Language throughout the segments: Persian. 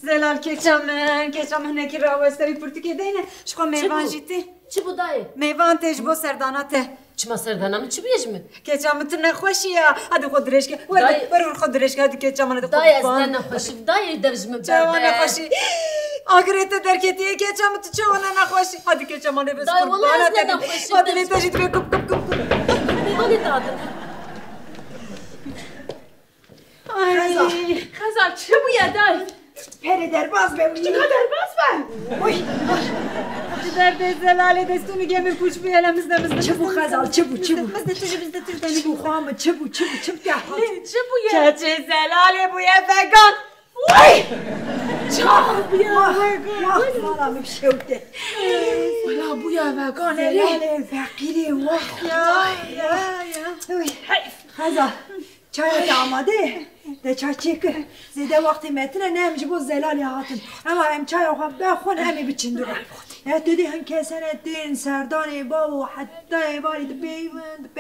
زلال کچم هنکی راوستوی پرتکی دینه شخوا میوان جیتی چی بودای؟ میوان تیش بو سرداناته چما سردانم چی بیجمه؟ کچم تو نخوشیه هدو خود درشکه برو خود درشکه هدو کچم هدو خود دای از دن نخوشی دای درجمه برده چه نخوشی آگریت درکتیه کچم تو چه نخوشی هدو کچم هدو بس دای والله از دن نخوشی هدو لیتا جیت بی کب بیگونی دادم خزال چه بویه دای؟ پری درباز بمونی چکا درباز وای در زلاله دستو میگه می پوچ بیالم مزده چه بو خزال چه بو مزده چه بو خام چه بو چه بویه؟ چه زلاله بویه وگان وای چه بویه وگان مالا میشوده ولا بویه وگان زلاله فقیری وای یا خزال چایت آماده ده چای چیکه زیده وقتی متنه نمیشه بو زلالی هاتن اما هم چای آخوام بخون همی بچین دو دیدی هم کسن دین سردانی بابو حتی باری بیوند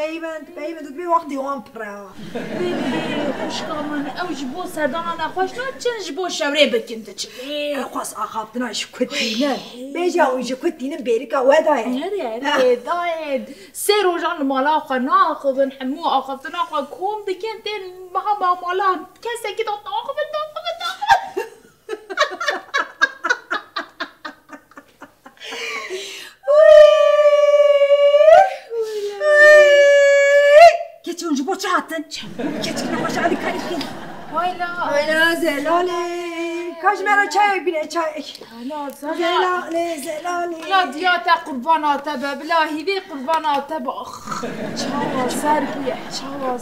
بی وقتی هم پرا خوشگاه من اوج بو سردانا نخوش نه چنج بو شوره بکنده چه خواست آخابتناش کتینه بیجا اویجا کتینه بیریکا ودای داید سه روزان مالا آخوا ناخوبن همو آخابتنا آخوا کم بکن دین مها مالا کسی که داد آخوبن که اونجا با چه حتن؟ که نخوش علی کاریخین وایلا زلاله کاش مرا چای بینه چای زلاله لا دیاتا قرباناتا بلا هیوی قرباناتا باخ چاوا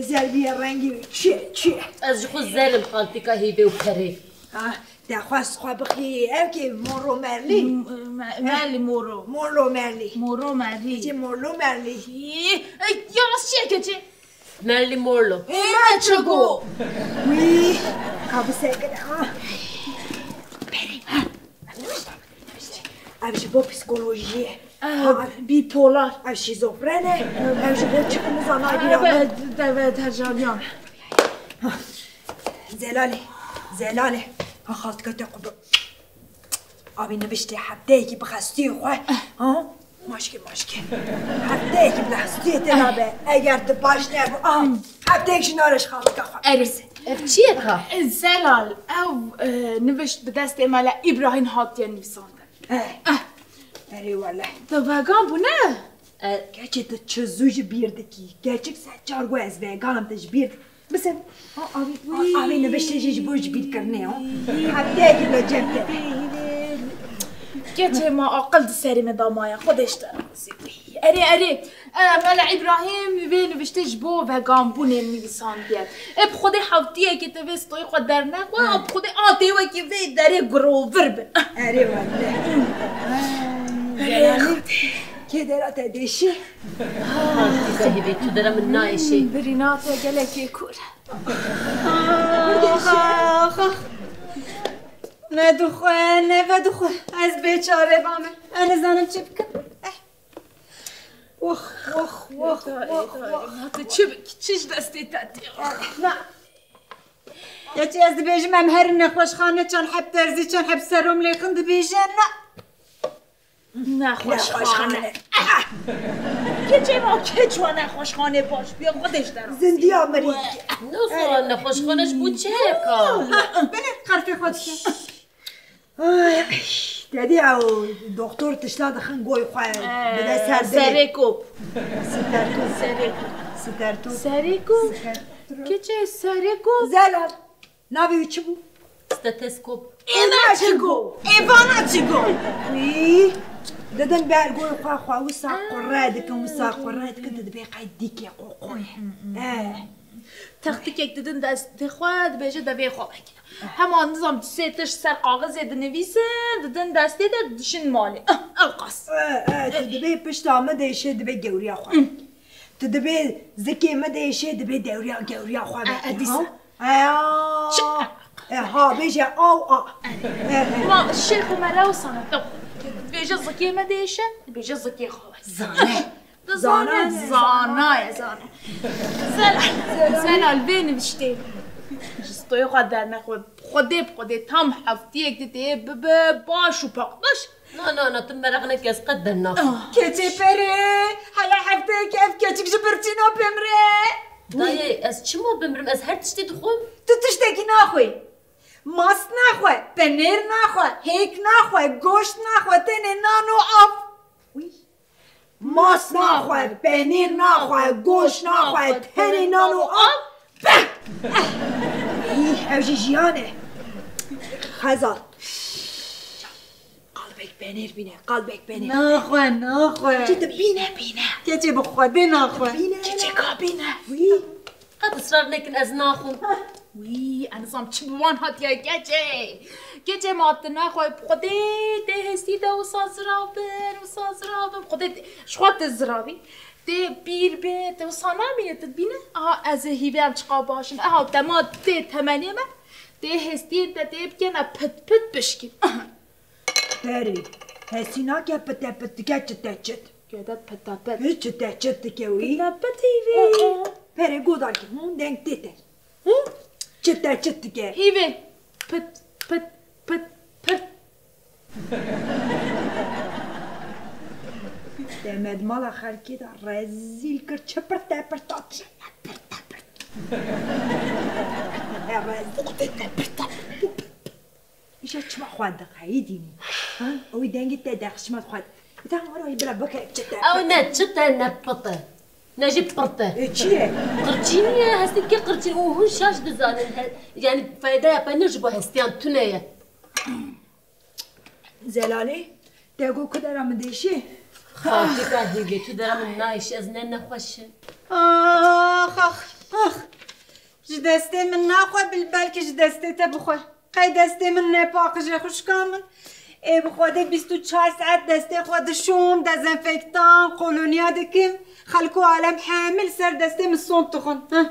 زربیه رنگی چیه از خود زلم خالتی که هیوی و پره درخواست خواه بخی او که مورو مرلی مورو مرلی چه مورلو مرلی یاراس چیه که چه؟ مرلی مورلو من چگو وی کابو سیگره بری اوش با پسیکولوژیه بی پولار او شیزوفرنه اوش با چه مزانای بیرانه دوه ترجانیان زلاله خاطر که تقبل آبی نوشته هفته ای که بخستی خواه ماشکه هفته ای که بخستی تلابه اگر تو باش نبو هفته ای که نارش خواهد که خواه ارز چیه که؟ زلال او نوشت به دست امالا ابراهیم هاتیه نویسانده اری والله تو وگان بونه؟ گرچه تو چه زوج بیرده کی گرچه سچارگو از وگانم تش بیرده بسن آبی نوشته جیج بوج بیر کرنه هفته ای که لجبته گچه ما عقل سریم دامایا خودش دارم اری مالا ابراهیم وی نوشته جبو وگان بونه نویسان بیاد اب خود هفتیه که تو وستوی خود در نگو اب خود آتیوه که وی داره گروور بن اری والله زلالی که درات دیشی خالتی که هیوی تو درم نایشی بریناتا گلکی کور نه دخوه از بیچاره بامه انا زنم چی بکن وخ چیش دستی تاتی نه یا چی از بیجم هم هر نخوشخانه چون حب ترزی چون حب سروم لیخند بیجم نه خوشخانه که ما چون نخوشخانه باش بیا خودش دارم زندی آمری نه سوال نخوشخانش بود چه که؟ بله قرفی خود که دیدی او دکتر تشلا دخن گوی خواه بده سرکوب سرکوب که چه سرکوب؟ زلال ناوی چه بود؟ ستتسکوب ایوانا چگو وی ددن برگوی خواه و ساقره دکن و ساقره دکن دبی قید دیگه قوقوی تختی که ددن دست خواد بیجه دوی خواه بگیرم همان نظام سیتش سر کاغذ نویسه ددن دستی دشن مالی اوقاس تو دبی پشت آمده ایشه دبی گوریا خواه تو دبی زکی مده ایشه دبی گوریا خواه ادیسه ها بیجه ما شیخ مرا و سانه بیجه زکی مدیشه بیجه زکی خواه زانه زلال بین بشتی ستوی خود در نخواه خودی تام هفتیه که دیه باش و پاقداش نه تو مرقنا كاس قدر ناخذ كتي بري هلا حفتي كيف كتك جبرتينا بمري داي از چمو بمرم از هر تشتي دخوم تشتكي ناخوي ماست ناخوي بنير ناخوي هيك ناخوي گوشت ناخوي تني نانو اف ماست ناخوي بنير ناخوي گوشت ناخوي تني نانو اف ای حوجی جیانه خزال قلبك بنير بینه قلبك بنير ناخوي جد بینه كتي بخودي ناخوي چه کا بینه وی قد اصرار نكن از ناخذ وی انسام چی بوان هاتیا گچه مات نخواه خودی ده هستی ده و سازرابن خودی شخوات زرابی ده بیر به ده و سانامیه تدبینه از هیوه هم چقا باشن دما ده تمنیه من ده هستی ده بگن پت بشکیم پری هسینا که پت که چت گدت پت هیچ چت که وی پت هیوه پری گودار که دنگ دیته چت که هیوه پت دمد مال خرکی دا رزیل کرد چه پرت ایشا چما خواد دقایی دینی اوی دنگی تا دخشمت خواد تا همارو بلا بکر او نتشتا نبطه نجيب برطه چیه؟ قرتيني هستي كي قرتيني وهو شاش دزان يعني فايدة بنجبو هستيان تنية زلالی دگو کدرم دیشی خاطي كاهيجي تدرى من نايش ازننا خوش اخ جدستي من ناخوي بالبالك جدستي تبخوي قاي دستي من نباق جي خوش كامل اي بخوادي 24 ساعت دستي خواد شوم دزنفكتان قولونيا دكم خلكو عالم حامل سر دستي من الصون تخن ها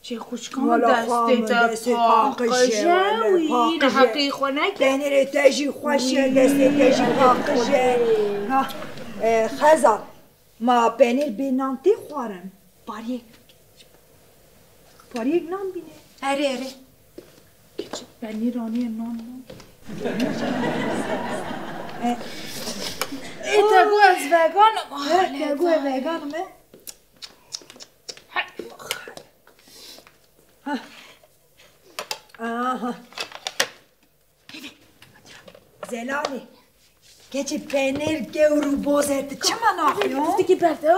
چه خوش کام دسته تا پاقشه وی نه حقی خونه که دنیر تاجی خوشه دسته تاجی پاقشه خزا ما پنیر بینانتی خوارم باریک نام بینه اره بنی رانی نان تگو از وگان تگو وگانمه آها زلالی keçi peynir gevru bozerdi çama nakıyor? دیگه برده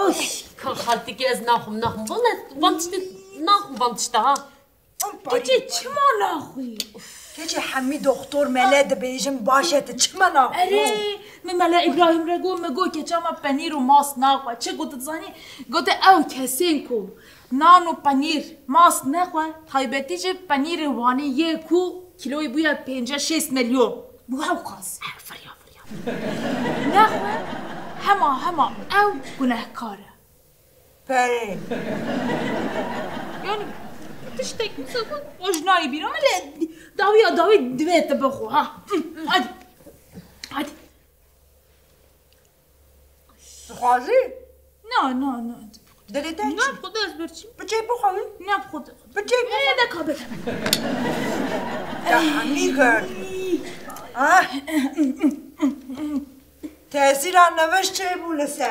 كان خالتي كي از ناخم والله بنتشتي ناخم بنتشتا ها دیگه چما ناخوی keçi hami doktor meled bejim başeti çama nakıyor? اره مملا ابراهیم رگو مگو که چما پنیر و ماست ناخوه چه گوته زانی گوته او کسین کو نان و پنیر ماست نخوه تایبتی چه پنیر وانی یکو کیلوی بویا 5-6 میلیون بو او قاز فریا نخوه هما او گناهکاره Peri. یعنی تشتك مثلا وجناي بينهم داوي دويت بخو ها هادي Xazi? نه Delete نه خدا از برچی Bıçı buxavi? نه خدا Bıçı نه کابه Ya amiga. Ha? Tesir anlamış şey bu lese.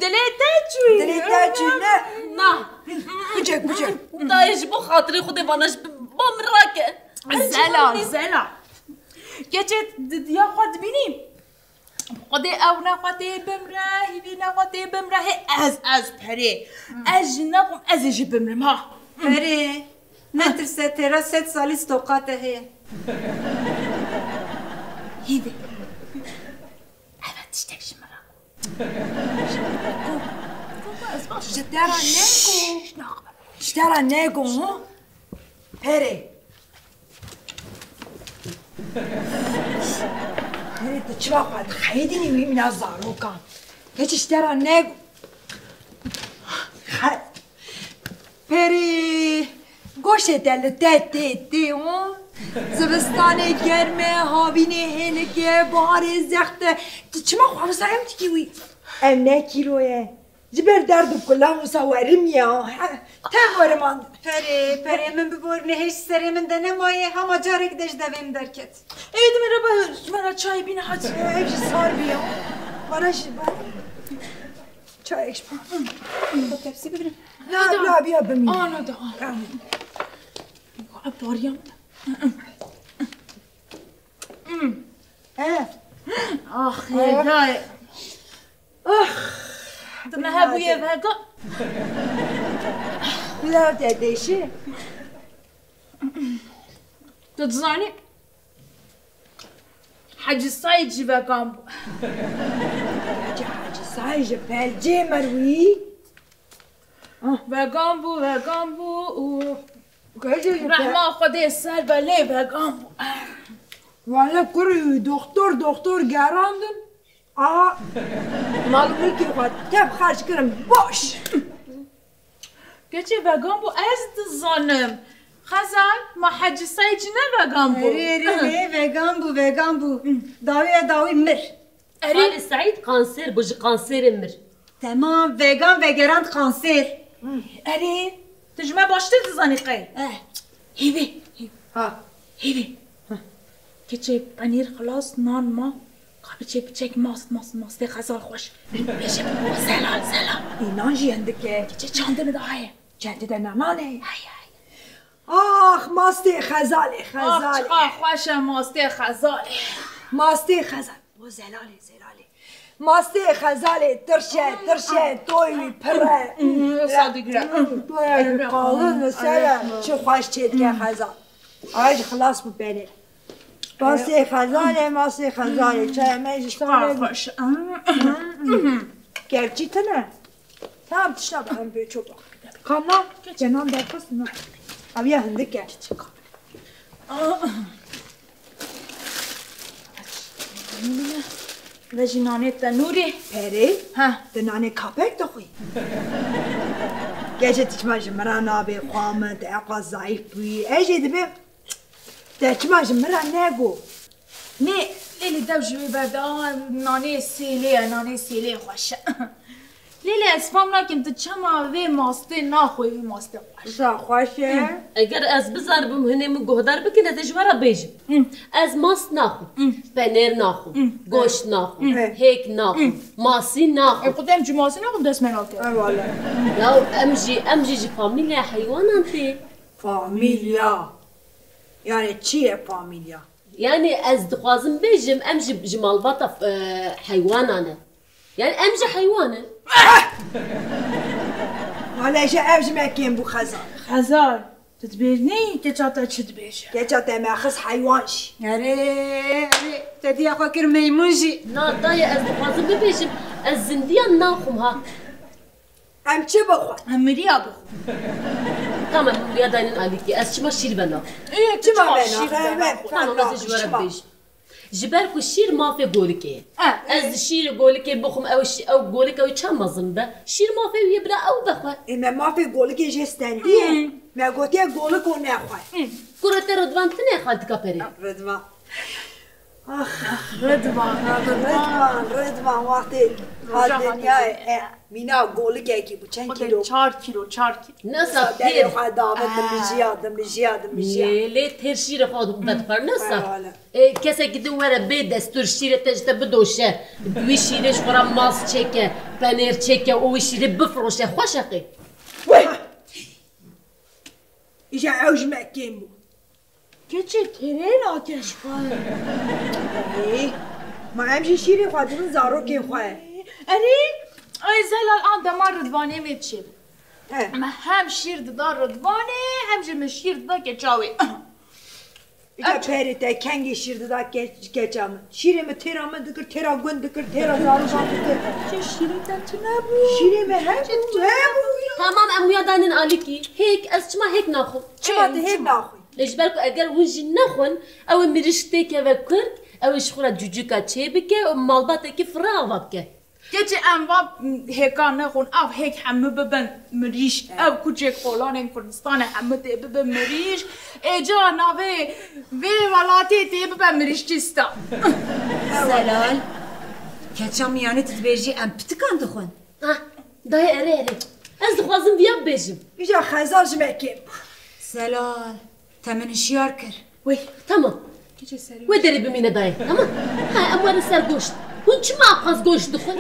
دليت چوي Delete ne? نا Bıçak. دايش بو خاطري خدي بانش بمراكه زلا گچت یا خود بینیم خود او نقاطه بمره هیوی نقاطه بمره از پره از نقم از جی بمرم ها اره نترسه ترا 7 سالی استوقاته هي هیوی evet تشتك شمرا Jdera nego. Jdera nego mu? Peri. Peri te çva qad xaydini wi min azaruka. Geç jdera nego. Peri. Goşe deli tetti o. Zivistane germe havine heneke bahar zekte. Çma xavsayım ki wi. Ev ne kiloye? جبر درد كلها مصورم يا تمر من پری من ببرنه هیچ سری من دنه مایه همه جارک دش دویم درکت اید مرا چای بینه حتی ایش سار بیا بارش چایش با خب تپسی ببینم لا بیا بمین آنو دا باریم آخ یگای تو نه بویه وگا لا دادشه تو تزانی حاجی سایجی وگام بو حاجی سایج پلجی مروی وگام بو رحمه خودی سر بله وگام بو والا کری دکتر گراندن معلومه که خود تب خرج کرم باش گچه وگام بو از تزانم خزان ما حاجی سایجی نه وگام بو وگان بو داوی مر خالي سعيد قانسير بوجي قانسير مر تمام وگان و گراند کانسر اری تجمع باشته تزانی قی هیوی هیوی کچه پنیر خلاص نان ما قابچه بچک ماست خزال خوش بشه بو سلام اینان جینده که کچه چاندن داهیه جنده در نمانه آخ ماسته خزاله آخ چقا خوشه ماسته خزاله بو زلاله ماسته خزاله ترشه توی پره صادقه توی قالون مثلا چه خوش چید که خزال آج خلاص ببینه ماسته خزاله چه میش چقا خوش گرچی تنه tam tişna bakın böyle çok bak. Kamla cenan derkasın ha. Abiye hındık gel. و جنانه تنوری Peri, ها denane kapek de koy. Gece tişmajım mera nabe kuamı de akla zayıf buyi. Ece de be tişmajım mera ne go. نه لیلی دو جوی بردان نانه سیله خوشه لیلی اسفام نکن تو چما وی ماسته ناخوی وی ماسته خوش Sa xoşe. اگر از بزربم هنم گهدار بکنه تجوارا بیجم از ماست ناخو پنیر ناخو گوشت ناخو هیک ناخو ماسی ناخو قدام جماسی ناخوم دست مناته Eyvallah. یا امجی جی فامیلیا حیوان انتی Familya. Yani çiye familya. يعني از دخوازم بیجم امجی جمالباتا حیوانانه يعني امجی حیوانه Hala işe evcimekken bu kazan. خزار تتبیرنی که چاتا چه تبیشه Geçat emeğiz hayvanş. اره تدی اخوا کر میمونجی نا دايا از دخوازم ببیجم از زندیان ناخم ها Em çi bixwe? همریا بخو tamam buraya dayının aliki az çima şir bana ایه Çi ma شیر bena? tamam az jwara بیج جبر کو شیر مافه گولکه اه. از شیر گولکه بخم او گولکه او چند مزم ده شیر مافه یبرا او بخوا Eme mafi golü gece stendiye. Me gotiye golü ko ne xwe. كرة رضوان تنه خالت كابري Rıdvan. رضوان Rıdvan vakti. Hadi ya mina golü ki bu çen kilo. 4 kilo نسا Deli تير xwe davet mişiyadım. لي تير شير خادم بدفر نسا Eyvallah. كسا كده ورا بي دستور شير تجتا بدوشه دوي شيرش خورا ماس چكه بانير چكه او شير بفروشه خوشقي İşe evcimekken bu. keçi tereyin ateş var Ma emşi şiri xwadının zarokên xwe. اری ای زلال آن دمار رضوانه میچیم He. ما هم شیر دار رضوانه هم جم شیر دار که چاوی İşe perite kengi şirdi da geçamı. Şirimi teramı dıkır, tera gün dıkır, tera zarokan dıkır. چه شیری تنه بو Şirimi he bu. تمام ام يادانن عليكي هيك از چما هيك ناخو Çıma da hep naxuy. ليش بالكو اگر ونجي نخون او مرشتك وكرك او شخورا جوجوكا تشيبك ومالباتك فراغبك keçi انوا هیکان نخون او هیک همه ببن مریش او کوچک قولان کردستان همه تی ببن مریش ایجا ناوه وی ولاتی تی ببن مریش چیستا زلال کچام یعنی تتبیجی ام پتکان دخون دای اره از دخوازم بیام بیجم ایجا خزار جمعکیم زلال تمن شیار کر وی تمام کجا سری وی داری بمینه دای تمام ها اموال سر گوشت هون چی معقاز گوشت دخون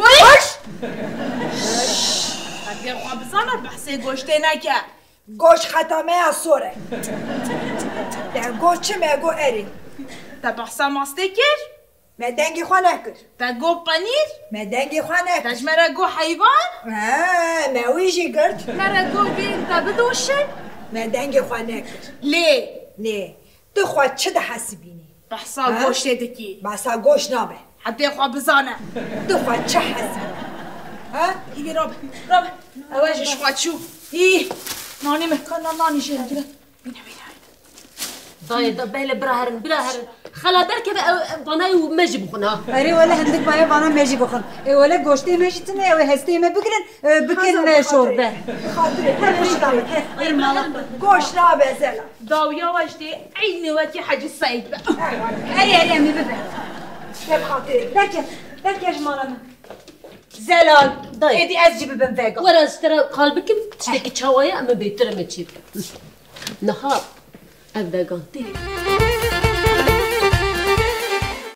اگر خواه بزنم بحثه گوشته نکه گوش ختمه از سوره در گوش چه مگو اری تا بحثه ماسته کر من دنگی خواه نکر تا گو پنیر من دنگی خواه نکر تاش مرا گو حیوان من ویجی گرد مرا گو بین تا بدوشن من دنگی خواه نکر لی نه تو خواه چه ده حسی بینی بحثه گوشته دکی بسا گوش نامه حتی خواه بزنم تو خواه چه حسی بینی ها؟ ایگه رابه اواجش خواه چو نانی مکان نانی شیرم بینه دای دا بله براهرن خلا در که بانای و مجی بخونه اری ولی هندک باید بانا میجی بخون ولی گوشتی میجی تنه و هستی می بکن شوربه گوش نامه زلا داویا وجدي عيني وكي حاجة سعيدة اری امی ببر درکش مالا من زلال دای ایدی از جیب بم فیگا ورا استرا قلبكم تشتكي تشاوايا اما بيترمي تشيب نهار ابدا قانتي